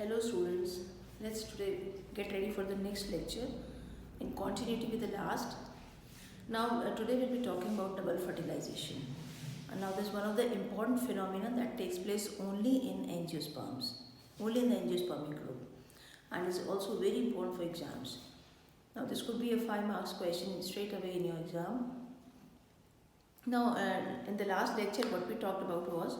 Hello students, let's today get ready for the next lecture in continuity with the last. Now today we'll be talking about double fertilization. And now this is one of the important phenomena that takes place only in angiosperms, only in the angiospermic group, and is also very important for exams. Now this could be a 5 marks question straight away in your exam. Now in the last lecture what we talked about was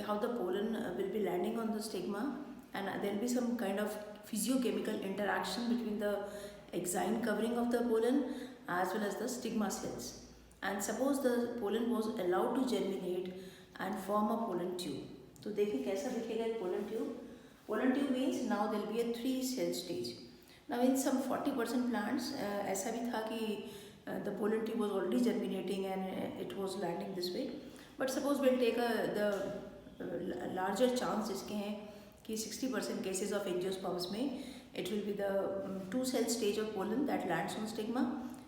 how the pollen will be landing on the stigma, and there will be some kind of physiochemical interaction between the exine covering of the pollen as well as the stigma cells. And suppose the pollen was allowed to germinate and form a pollen tube. तो देखिए कैसा दिखेगा एक pollen tube. Pollen tube means now there will be a 3 cell stage. Now in some 40% plants ऐसा भी था कि the pollen tube was already germinating and it was landing this way. But suppose we'll take the larger chance जिसके हैं कि 60% cases of angiosperms में it will be the 2 cell stage of pollen that lands on stigma,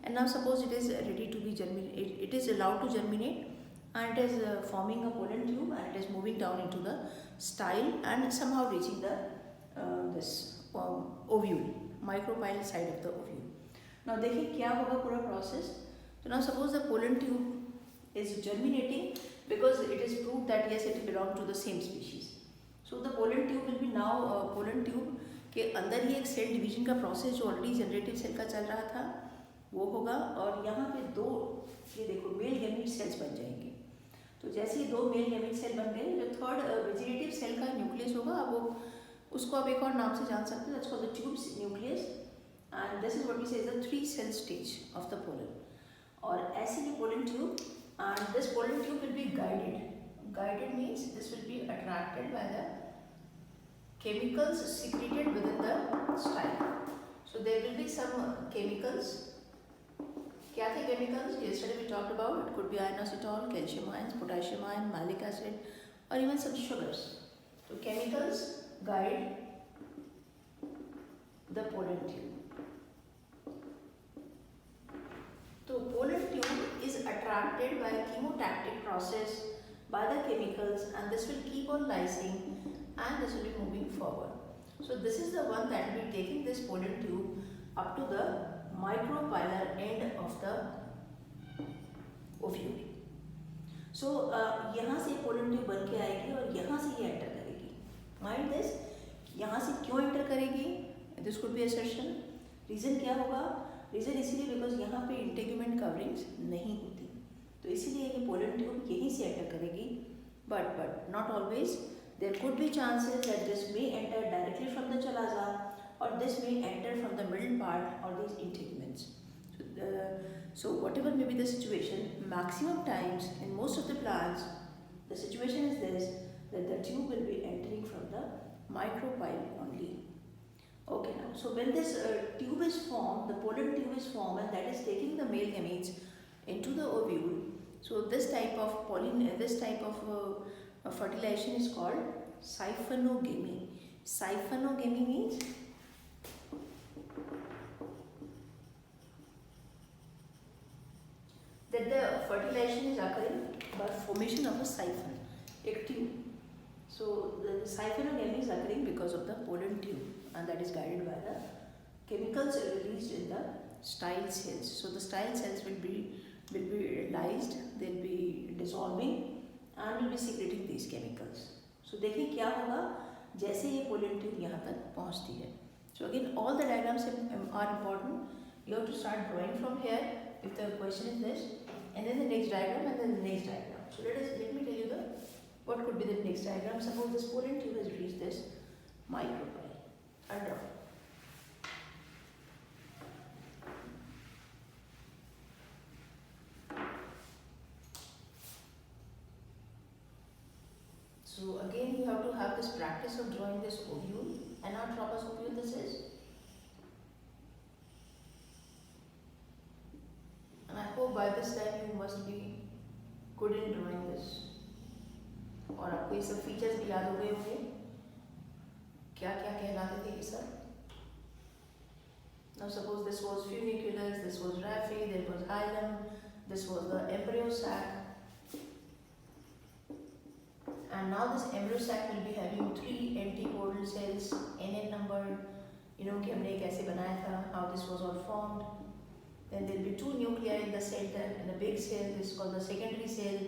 and now suppose it is ready to be germinated, it is allowed to germinate and it is forming a pollen tube and it is moving down into the style and somehow reaching the ovule, micropyle side of the ovule. Now देखिए क्या होगा पूरा process. So now suppose the pollen tube is germinating because it is proved that yes it belongs to the same species. So the pollen tube will be now pollen tube के अंदर ही एक cell division का process जो already generative cell का चल रहा था वो होगा, और यहाँ पे दो ये देखो मेल गैमीट सेल्स बन जाएंगे. तो जैसे ही 2 मेल गैमीट सेल बन गए, जो थर्ड वेजिटेटिव सेल का न्यूक्लियस होगा, अब वो उसको आप एक और नाम से जान सकते हैं, that's called the tubes nucleus, and this is what we say is the 3 cell stage of the pollen. और ऐसे ही pollen tube, and this pollen tube will be guided means this will be attracted by the chemicals secreted within the style. So there will be some chemicals. क्या थे chemicals? Yesterday we talked about. It could be inositol, calcium ions, potassium ion, malic acid, or even some sugars. So chemicals guide the pollen tube. So pollen tube is attracted by a chemotactic process by the chemicals, and this will keep on lysing and this will be moving forward. So this is the one that will be taking this pollen tube up to the micropylar end of the ovule. So यहाँ से pollen tube बन के आएगी और यहाँ से ये enter करेगी. Mind this, यहाँ से क्यों enter करेगी? This could be assertion. Reason क्या होगा? Reason इसीलिए because यहाँ पे integument coverings नहीं होती, तो इसीलिए ये pollen tube यहीं से enter करेगी. But not always. There could be chances that this may enter directly from the chalaza, or this may enter from the middle part or these integuments. So whatever may be the situation, maximum times in most of the plants, the situation is this, that the tube will be entering from the micropyle only. Okay, now, so when this tube is formed, the pollen tube is formed, and that is taking the male gametes into the ovule. So this type of fertilization is called siphonogamy. Siphonogamy means that the fertilization is occurring by formation of a siphon, a tube. So the siphonogamy is occurring because of the pollen tube, and that is guided by the chemicals released in the style cells. So the style cells will be lysed, they will be dissolving and will be secreting these chemicals. So देखिए क्या होगा जैसे ये pollen tube यहाँ तक पहुँचती है. So again all the diagrams are important. You have to start drawing from here if the question is this, and then the next diagram, and then the next diagram. So let me tell you what could be the next diagram. Suppose this pollen tube has reached this micropyle. I'll draw. So again you have to have this practice of drawing this ovule, and not tropus ovule this is. And I hope by this time you must be good in drawing this. और आपको ये सब features भी याद हो गए होंगे, क्या क्या कहलाते थे ये सब. Now suppose this was funiculus, this was raphe, there was hilum, this was the embryo sac, And now this embryo sac will be having 3 antipodal cells, NN number, कि हमने कैसे बनाया था, how this was all formed. Then there will be 2 nuclei in the center, in a big cell, this is called the secondary cell.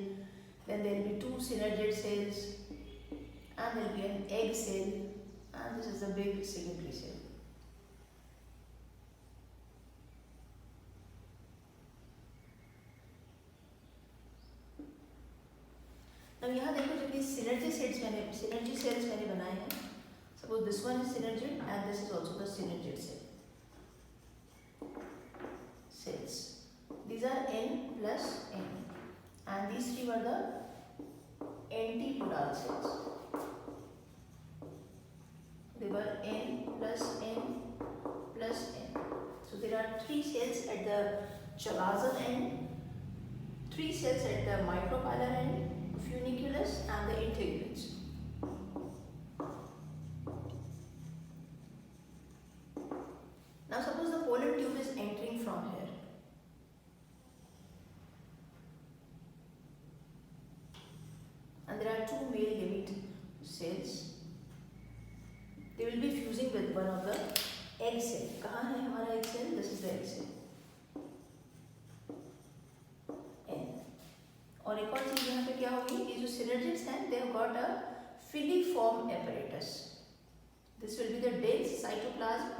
Then there will be 2 synergid cells, and there will be an egg cell, and this is the big secondary cell. Now यहाँ देखो जब ये synergy cells मैंने बनाए हैं. Suppose this one is synergid and this is also the synergid cells. These are N plus N, and these 3 were the antipodal cells. They were N plus N plus N. So there are 3 cells at the chalazal end, 3 cells at the micropylar end, funiculus and the integrins. Now suppose the pollen tube is entering from here. And there are 2 male gamete cells. They will be fusing with one of the egg cell. कहाँ है हमारा egg cell? This is the egg cell. और एक और चीज यहाँ पे क्या होगी, ये जो synergids हैं, they have got a filiform apparatus. This will be the dense cytoplasm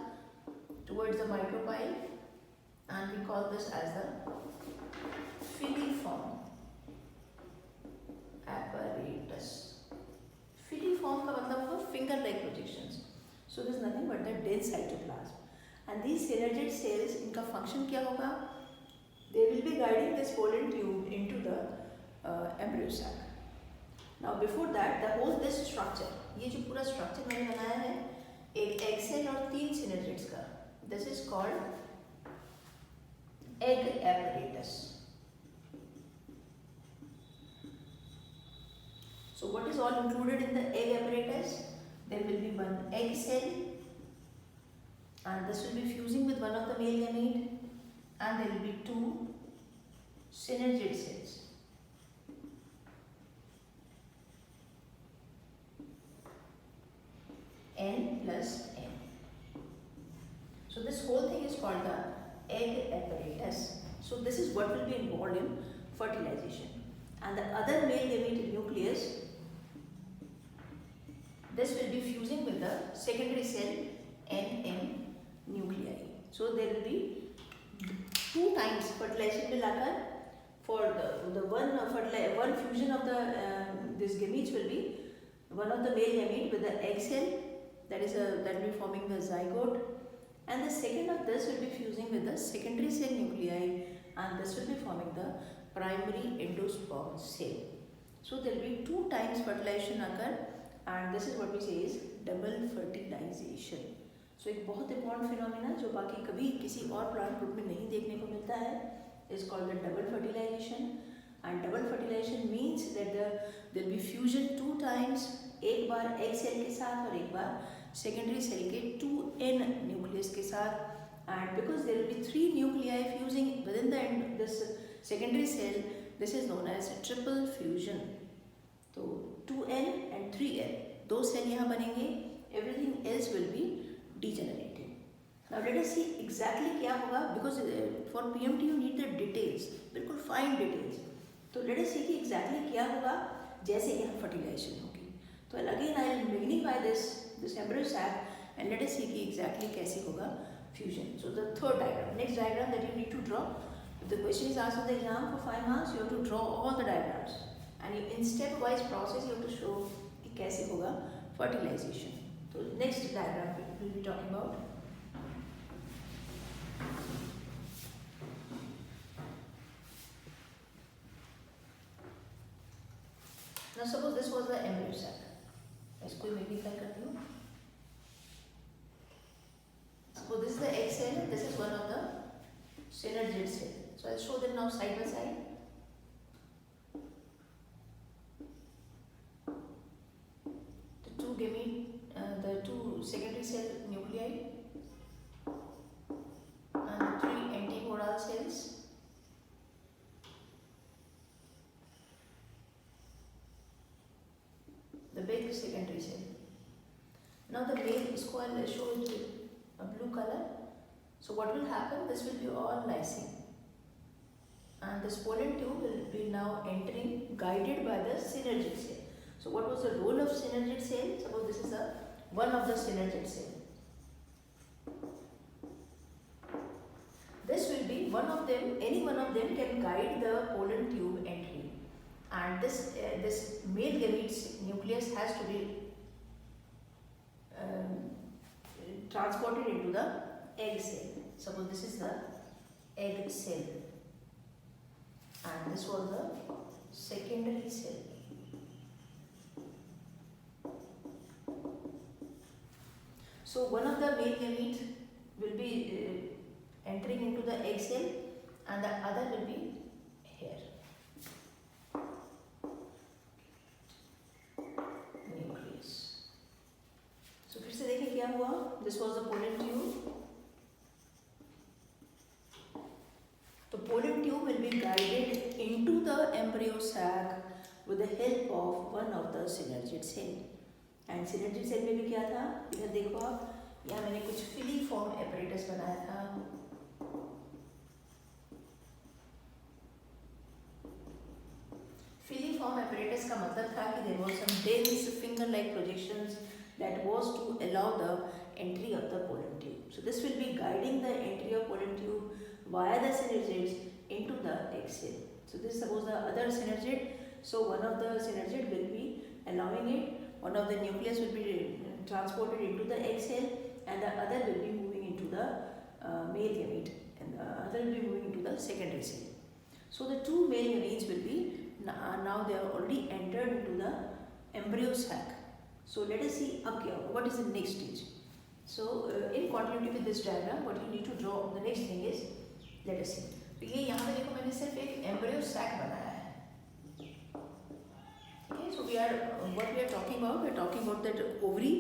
towards the micropyle, and we call this as the filiform apparatus. Filiform का मतलब होगा finger-like projections. So this is nothing but the dense cytoplasm. And these synergid cells, इनका function क्या होगा? They will be guiding this pollen tube into the embryo sac. Now before that, this structure, ये जो पूरा structure मैंने बनाया है एक egg cell और 3 synergids का, this is called egg apparatus. So what is all included in the egg apparatus? There will be one egg cell, and this will be fusing with one of the male gamete, and there will be 2 synergid cells. N plus N. So this whole thing is called the egg apparatus. So this is what will be involved in fertilization. And the other male gamete nucleus, this will be fusing with the secondary cell NN nuclei. So there will be 2 times fertilization will occur. For the one fusion of the this gametes will be one of the male gamete with the egg cell, that will be forming the zygote, and the second of this will be fusing with the secondary cell nuclei, and this will be forming the primary endosperm cell. So there will be 2 times fertilization occur, and this is what we say is double fertilization. So एक बहुत important phenomena जो बाकी कभी किसी और plant group में नहीं देखने को मिलता है is called the double fertilization. And double fertilization means that there will be fusion 2 times, एक बार egg cell के साथ और एक बार secondary cell के 2N nucleus के साथ. And because there will be 3 nuclei fusing within this secondary cell, this is known as triple fusion. So 2N and 3N, 2 cell यहाँ बनेंगे, everything else will be degenerating. Now let us see exactly क्या होगा, because for PMT you need the details, बिल्कुल fine details. तो let us see कि exactly क्या होगा जैसे यहाँ fertilization होगी. तो again I will magnify this embryo sac and let us see कि exactly कैसे होगा fusion. So the third diagram, next diagram that you need to draw. If the question is asked in the exam for 5 marks, you have to draw all the diagrams, and in step-wise process you have to show कि कैसे होगा fertilization. So next diagram we will be talking about. Now suppose this was the embryo sac. इसको magnify करती हूँ. Suppose this is the egg cell, this is one of the synergid cell. So I'll show them now side by side. The 2 gamete, the 2 secondary cell nuclei, and the 3 antipodal cells. उसको I'll show it with a blue color. So what will happen? This will be all lysine, and this pollen tube will be now entering, guided by the synergid cell. So what was the role of synergid cell? Suppose this is one of the synergid cell. This will be one of them. Any one of them can guide the pollen tube entry, and this male gamete's nucleus has to be transported into the egg cell. Suppose this is the egg cell, and this was the secondary cell. So one of the male gamete will be entering into the egg cell, and the other will be here. Nucleus. So फिर से देखिए क्या हुआ. This was the pollen tube. The pollen tube will be guided into the embryo sac with the help of one of the synergid cell. And synergid cell में भी क्या था? इधर देखो आप, यहाँ मैंने कुछ filiform apparatus बनाया था. Filiform apparatus का मतलब था कि there was some dense finger-like projections that was to allow the entry of the pollen tube. So this will be guiding the entry of pollen tube via the synergids into the egg cell. So this is suppose the other synergid. So one of the synergid will be allowing it. One of the nucleus will be transported into the egg cell, and the other will be moving into the male gamete, and the other will be moving into the secondary cell. So the two male gametes will be now they have already entered into the embryo sac. So let us see अब क्या होगा. What is the next stage? So in continuity with this diagram, what you need to draw the next thing is, let us see. तो ये यहाँ पे देखो मैंने सिर्फ एक embryo sac बनाया है. Okay, so what we are talking about? We are talking about that ovary.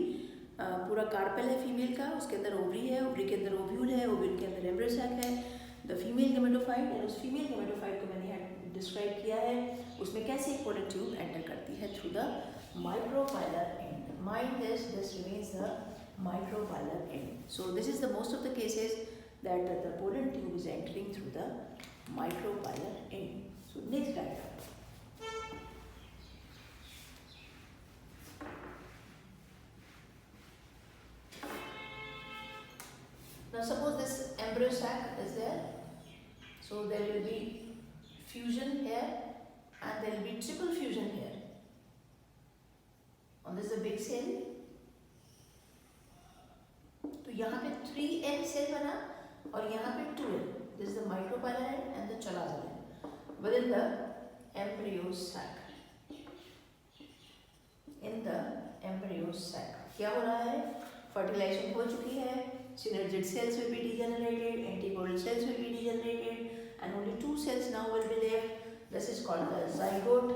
पूरा कार्पेल है फीमेल का, उसके अंदर ओवरी है, ओवरी के अंदर ओव्यूल है, ओव्यूल के अंदर एम्ब्रियो सैक है, द फीमेल गेमेटोफाइट, और उस फीमेल गेमेटोफाइट को मैंने यहाँ डिस्क्राइब किया है. उसमें कैसे एक पोलन ट्यूब एंटर करती है through the micropylar and. Mind this remains the micropylar and. So this is the most of the cases that the pollen tube is entering through the micropylar and. So next diagram. Now suppose this embryo sac is there, so there will be fusion here and there will be triple fusion here. On this is a big cell. तो यहाँ पे 3N cell बना और यहाँ पे 2N. This is the micropylar end and the chalazal end within the embryo sac. In the embryo sac क्या हो रहा है? Fertilization हो चुकी है. Synergid cells will be degenerated, antibody cells will be degenerated, and only two cells now will be left. This is called the zygote.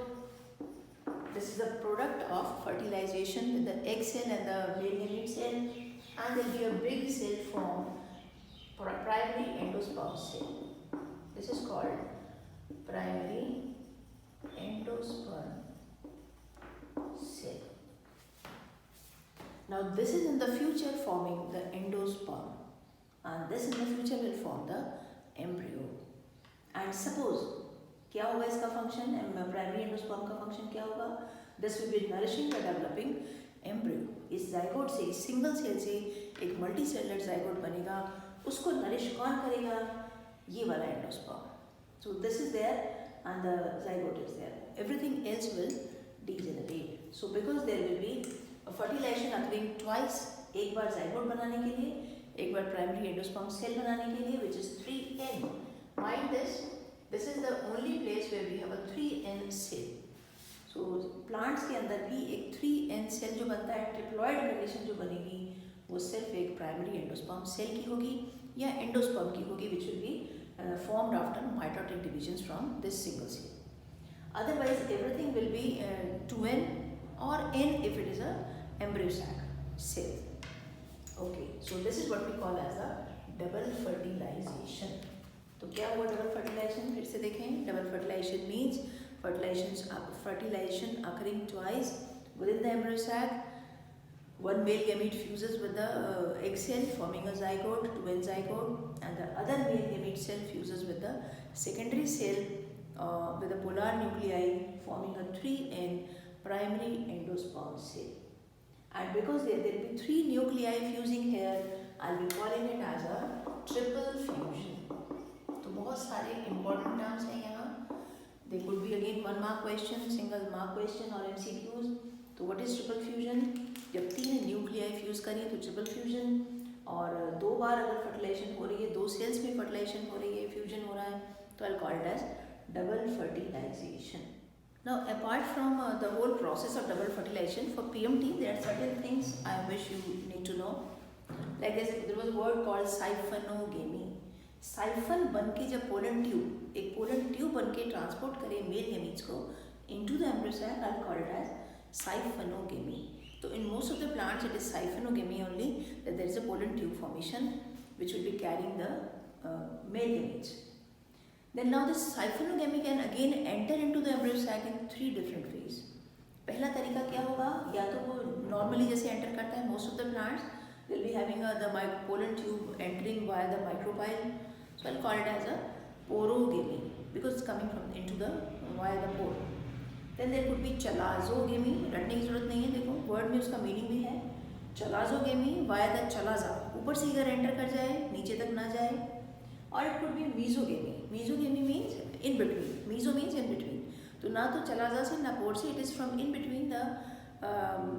This is the product of fertilization with the egg cell and the male gamete cell, and there will be a big cell formed, primary endosperm cell. This is called primary endosperm cell. Now this is in the future forming the endosperm, and this in the future will form the embryo. And suppose क्या होगा इसका function, primary endosperm का function क्या होगा? This will be nourishing the developing embryo. इस zygote से, इस single cell से एक multicellular zygote बनेगा. उसको nourish कौन करेगा? ये वाला endosperm. So this is there and the zygote is there. Everything else will degenerate. So because there will be fertilisation occurring twice, एक बार zygote बनाने के लिए, एक बार प्राइमरी एंडोस्पर्म सेल बनाने के लिए, which is 3N. Mind this is the only place where we have a 3N cell. So plants के अंदर भी एक 3N सेल जो बनता है, ट्रिप्लॉइड कंडीशन जो बनेगी, वो सिर्फ एक प्राइमरी एंडोस्पर्म सेल की होगी या एंडोस्पर्म की होगी, which will be formed after mitotic divisions from this single cell. Otherwise everything will be 2N or N if it is a embryo sac cell. Okay, so this is what we call as a double fertilization. तो क्या हुआ double fertilization? फिर से देखें. Double fertilization means fertilization occurring twice within the embryo sac. one male gamete fuses with the egg cell forming a zygote, twin zygote, and the other male gamete cell fuses with the secondary cell with the polar nuclei forming a 3N primary endosperm cell. And because there will be 3 nuclei fusing here, I'll be calling it as a triple fusion. तो बहुत सारे important terms हैं यहाँ. They could be again 1 mark question, single mark question or MCQs. तो what is triple fusion? जब 3 nuclei fuse करिए तो triple fusion. और 2 बार अगर fertilization हो रही है, 2 cells में fertilization हो रही है, fusion हो रहा है, तो I'll call it as double fertilization. Now, apart from the whole process of double fertilization, for PMT, there are certain things I wish you need to know. Like there was a word called siphonogamy. Siphon बन के जब pollen tube, एक pollen tube बन के transport करे male gametes को into the embryo sac, I'll call it as siphonogamy. So in most of the plants, it is siphonogamy only, that there is a pollen tube formation which will be carrying the male gametes. Then now this siphonogamy can again enter into the embryo sac in 3 different ways. पहला तरीका क्या होगा, या तो वो normally जैसे enter करता है, most of the plants will be having the pollen tube entering via the micropyle. So I'll call it as a porogamy because it's coming from into the via the pore. Then there could be chalazogamy. रटने की जरूरत नहीं है, देखो word में उसका meaning भी है. Chalazogamy via the chalaza, ऊपर से अगर enter कर जाए, नीचे तक ना जाए. Or it could be mesogamy. Mesogamy means in between. Meso means in between. तो ना तो चलाजा से ना पोर से, it is from in between the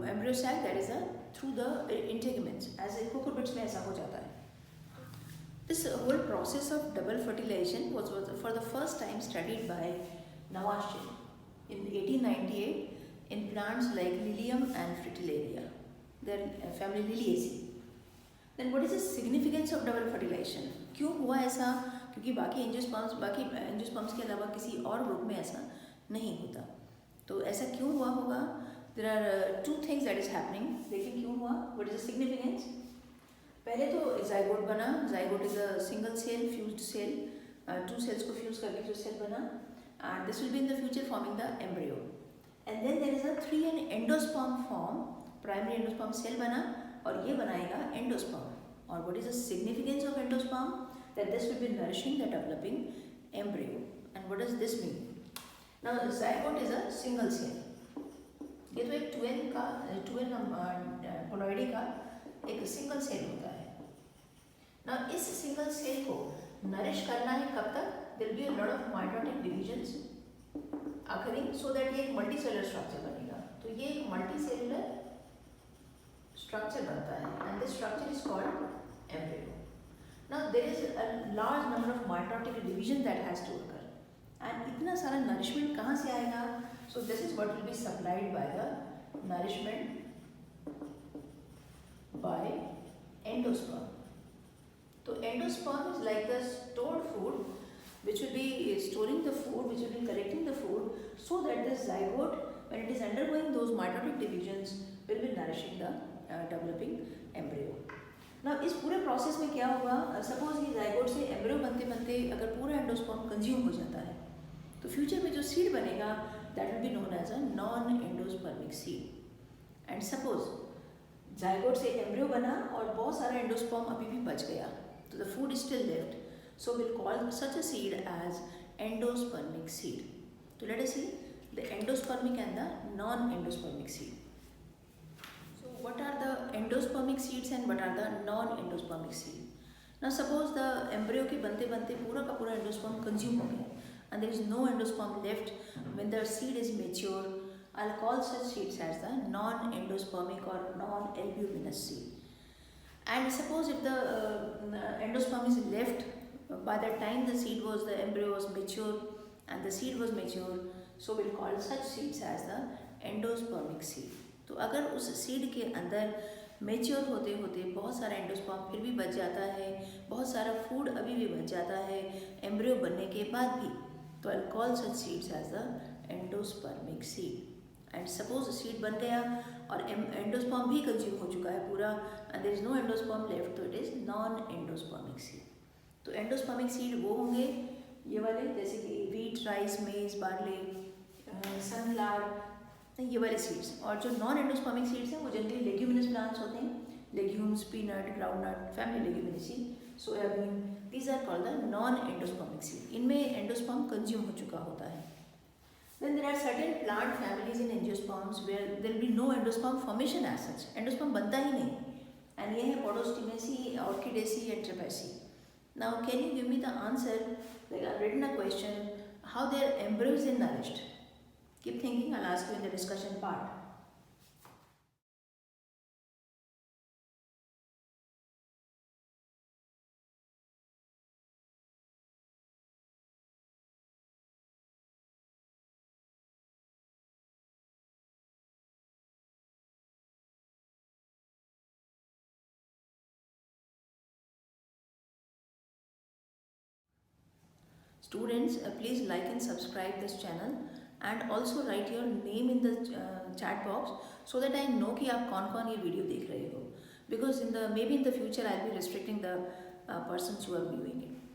embryo sac, that is through the integuments. As in cucurbits में ऐसा हो जाता है. This whole process of double fertilization was for the first time studied by Nawashchin in 1898 in plants like Lilium and Fritillaria. Their family Liliaceae. Then what is the significance of double fertilization? क्यों हुआ ऐसा? क्योंकि बाकी angiosperms के अलावा किसी और group में ऐसा नहीं होता. तो ऐसा क्यों हुआ होगा? There are 2 things that is happening. देखिए क्यों हुआ? What is the significance? पहले तो zygote बना. Zygote is a single cell fused cell. 2 cells को fuse करके जो cell बना, and this will be in the future forming the embryo. And then there is a 3N endosperm form. Primary endosperm cell बना और ये बनाएगा endosperm. Or what is the significance of endosperm? That this will be nourishing the developing embryo. And what does this mean? Now zygote is a single cell. ये तो एक twin poloidy का एक single cell होता है. Now इस single cell को nourish करना है कब तक? There will be a lot of mitotic divisions occurring so that ये एक multicellular structure बनेगा. तो ये एक multicellular structure बनता है, and this structure is called embryo. Now there is a large number of mitotic division that has to occur, and इतना सारा nourishment कहाँ से आएगा? So this is what will be supplied by the nourishment by endosperm. So endosperm is like the stored food which will be storing the food, which will be collecting the food, so that the zygote, when it is undergoing those mitotic divisions, will be nourishing the developing embryo. Now इस पूरे process में क्या होगा? Suppose ये zygote से embryo बनते बनते अगर पूरा एंडोस्पर्म कंज्यूम हो जाता है, तो फ्यूचर में जो सीड बनेगा that will be known as a non endospermic seed. And suppose zygote से एम्ब्रियो बना और बहुत सारा एंडोस्पर्म अभी भी बच गया, तो the food is still left, so we'll call such a seed as endospermic seed. So let us see the endospermic and the non-endospermic seed. So what are the endospermic seeds and what are the non-endospermic seed? Now suppose the embryo के बनते बनते पूरा का पूरा endosperm consume हो गया and there is no endosperm left when the seed is mature. I'll call such seeds as the non-endospermic or non-albuminous seed. And suppose if the endosperm is left by the time the embryo was mature and the seed was mature, so we'll call such seeds as the endospermic seed. तो अगर उस seed के अंदर mature होते होते बहुत सारा endosperm फिर भी बच जाता है, बहुत सारा फूड अभी भी बच जाता है एम्ब्रियो बनने के बाद भी, तो I'll call such seeds as the endospermic seed. And suppose seed बन गया और एंडोस्पर्म भी कंज्यूम हो चुका है पूरा and there is no endosperm left, तो it is non-endospermic seed. तो एंडोस्पर्मिक सीड वो होंगे ये वाले, जैसे कि वीट, राइस, मेज, बार्ले, सनफ्लावर, ये वाले सीड्स, और जो नॉन एंडोस्पर्मिक सीड्स हैं वो जनरली लेग्यूमिनस प्लांट्स होते हैं, legumes, peanut, groundnut, family leguminaceae, soybean, these are called the non endospermic seed. इनमें एंडोस्पर्म कंज्यूम हो चुका होता है। Then there are certain plant families in angiosperms where there will be no endosperm formation as such. Endosperm बनता ही नहीं, and ये है Podostimaceae, Orchidaceae and Trapezae. Now can you give me the answer? Like I've written a question, how their embryo is nourished? Keep thinking, I'll ask you in the discussion part. Students, please like and subscribe this channel and also write your name in the chat box so that I know कि आप कौन कौन ये video देख रहे हो, because in the maybe in the future I'll be restricting the persons who are viewing it.